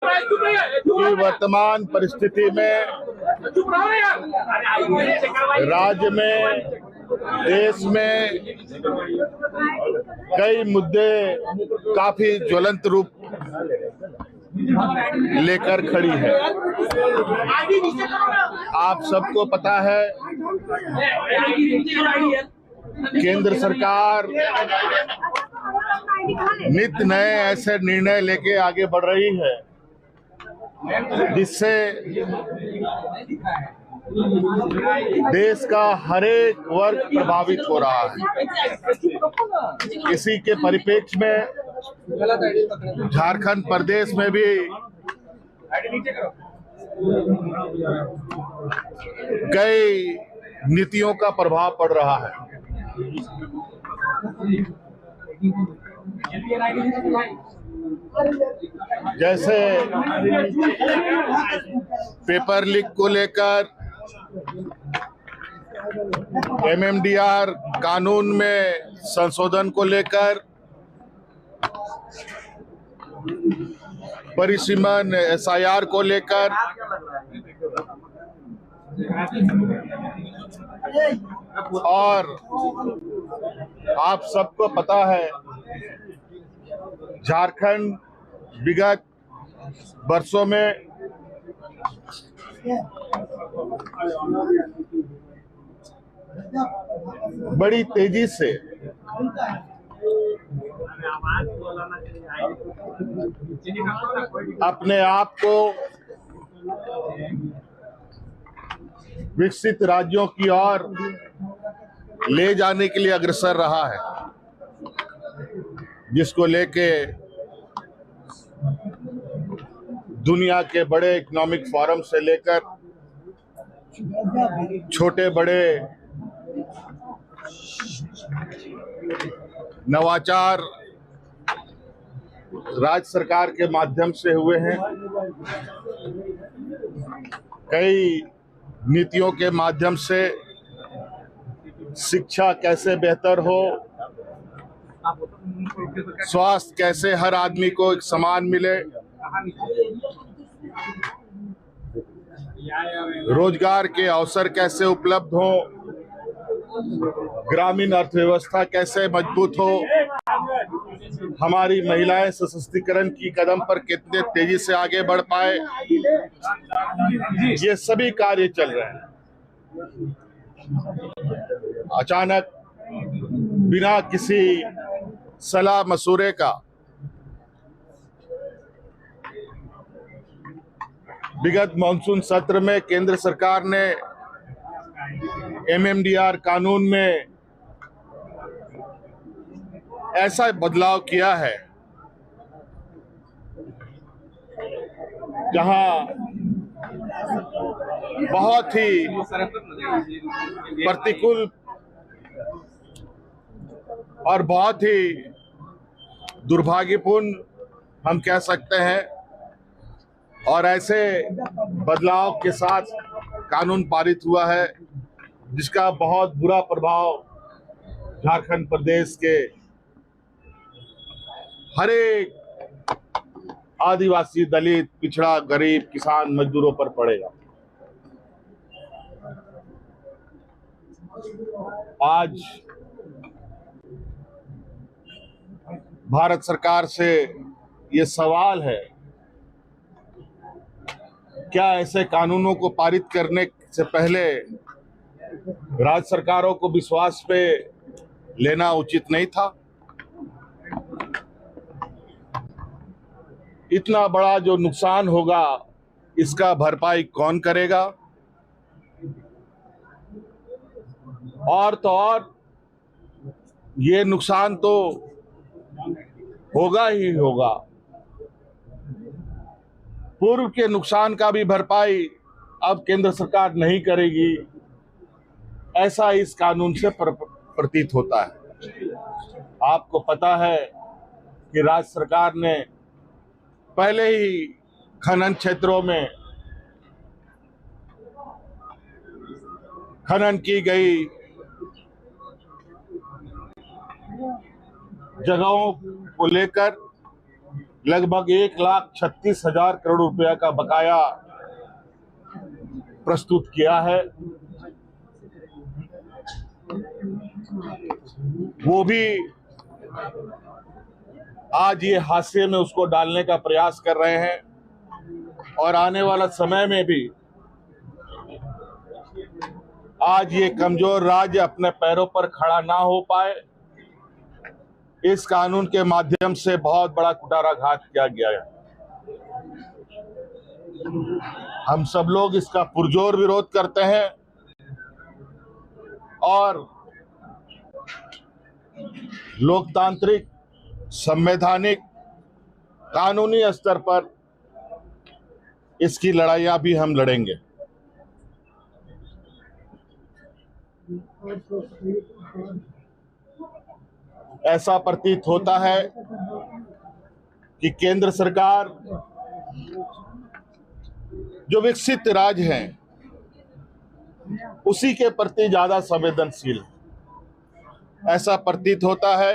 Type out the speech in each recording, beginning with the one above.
कि वर्तमान परिस्थिति में राज्य में, देश में कई मुद्दे काफी ज्वलंत रूप लेकर खड़ी है। आप सबको पता है, केंद्र सरकार नित नए ऐसे निर्णय लेके आगे बढ़ रही है जिससे देश का हर एक वर्ग प्रभावित हो रहा है। इसी के परिप्रेक्ष्य में झारखंड प्रदेश में भी कई नीतियों का प्रभाव पड़ रहा है। जैसे पेपर लीक को लेकर, एमएमडीआर कानून में संशोधन को लेकर, परिसीमन एसआईआर को लेकर, और आप सबको पता है झारखंड विगत वर्षों में बड़ी तेजी से अपने आप को विकसित राज्यों की ओर ले जाने के लिए अग्रसर रहा है, जिसको लेके दुनिया के बड़े इकोनॉमिक फोरम से लेकर छोटे बड़े नवाचार राज्य सरकार के माध्यम से हुए हैं। कई नीतियों के माध्यम से शिक्षा कैसे बेहतर हो, स्वास्थ्य कैसे हर आदमी को एक समान मिले, रोजगार के अवसर कैसे उपलब्ध हो, ग्रामीण अर्थव्यवस्था कैसे मजबूत हो, हमारी महिलाएं सशक्तिकरण की कदम पर कितने तेजी से आगे बढ़ पाए, ये सभी कार्य चल रहे हैं। अचानक बिना किसी सलाह मशूरे का विगत मॉनसून सत्र में केंद्र सरकार ने एमएमडीआर कानून में ऐसा बदलाव किया है जहां बहुत ही प्रतिकूल और बहुत ही दुर्भाग्यपूर्ण हम कह सकते हैं, और ऐसे बदलाव के साथ कानून पारित हुआ है जिसका बहुत बुरा प्रभाव झारखंड प्रदेश के हर एक आदिवासी, दलित, पिछड़ा, गरीब, किसान, मजदूरों पर पड़ेगा। आज भारत सरकार से ये सवाल है, क्या ऐसे कानूनों को पारित करने से पहले राज्य सरकारों को विश्वास पे लेना उचित नहीं था? इतना बड़ा जो नुकसान होगा, इसका भरपाई कौन करेगा? और तो और ये नुकसान तो होगा ही होगा, पूर्व के नुकसान का भी भरपाई अब केंद्र सरकार नहीं करेगी, ऐसा इस कानून से प्रतीत होता है। आपको पता है कि राज्य सरकार ने पहले ही खनन क्षेत्रों में खनन की गई जगहों को लेकर लगभग 1,36,000 करोड़ रुपया का बकाया प्रस्तुत किया है। वो भी आज ये हाशिए में उसको डालने का प्रयास कर रहे हैं और आने वाला समय में भी आज ये कमजोर राज्य अपने पैरों पर खड़ा ना हो पाए, इस कानून के माध्यम से बहुत बड़ा कुठाराघात किया गया है। हम सब लोग इसका पुरजोर विरोध करते हैं और लोकतांत्रिक, संवैधानिक, कानूनी स्तर पर इसकी लड़ाइयां भी हम लड़ेंगे। ऐसा प्रतीत होता है कि केंद्र सरकार जो विकसित राज्य हैं उसी के प्रति ज्यादा संवेदनशील है। ऐसा प्रतीत होता है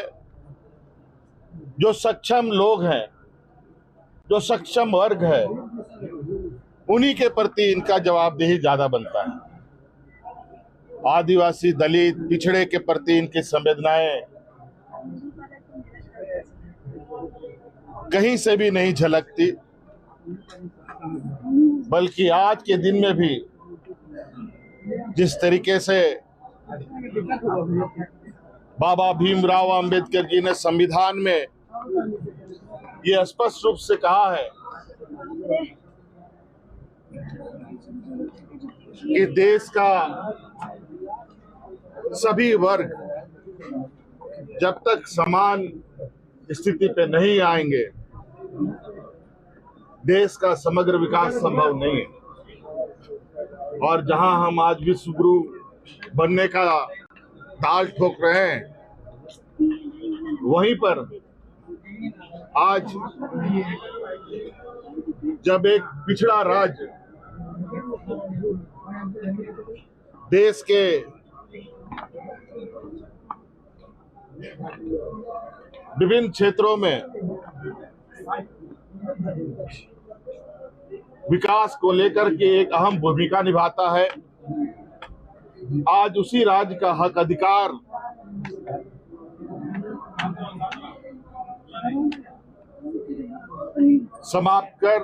जो सक्षम लोग हैं, जो सक्षम वर्ग है, उन्हीं के प्रति इनका जवाबदेही ज्यादा बनता है। आदिवासी, दलित, पिछड़े के प्रति इनकी संवेदनाएं कहीं से भी नहीं झलकती, बल्कि आज के दिन में भी जिस तरीके से बाबा भीमराव अंबेडकर जी ने संविधान में ये स्पष्ट रूप से कहा है कि देश का सभी वर्ग जब तक समान स्थिति पे नहीं आएंगे, देश का समग्र विकास संभव नहीं है। और जहां हम आज विश्व गुरु बनने का ताल ठोक रहे हैं, वहीं पर आज जब एक पिछड़ा राज्य देश के विभिन्न क्षेत्रों में विकास को लेकर के एक अहम भूमिका निभाता है, आज उसी राज्य का हक अधिकार समाप्त कर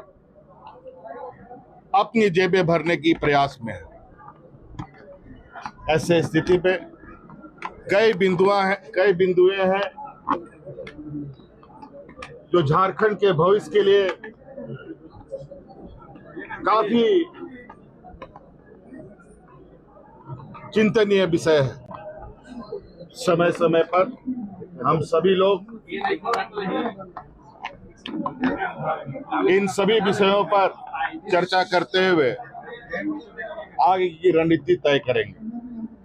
अपनी जेबें भरने की प्रयास में है। ऐसे स्थिति पे कई बिंदुएं हैं जो झारखंड के भविष्य के लिए काफी चिंतनीय विषय है। समय समय पर हम सभी लोग इन सभी विषयों पर चर्चा करते हुए आगे की रणनीति तय करेंगे।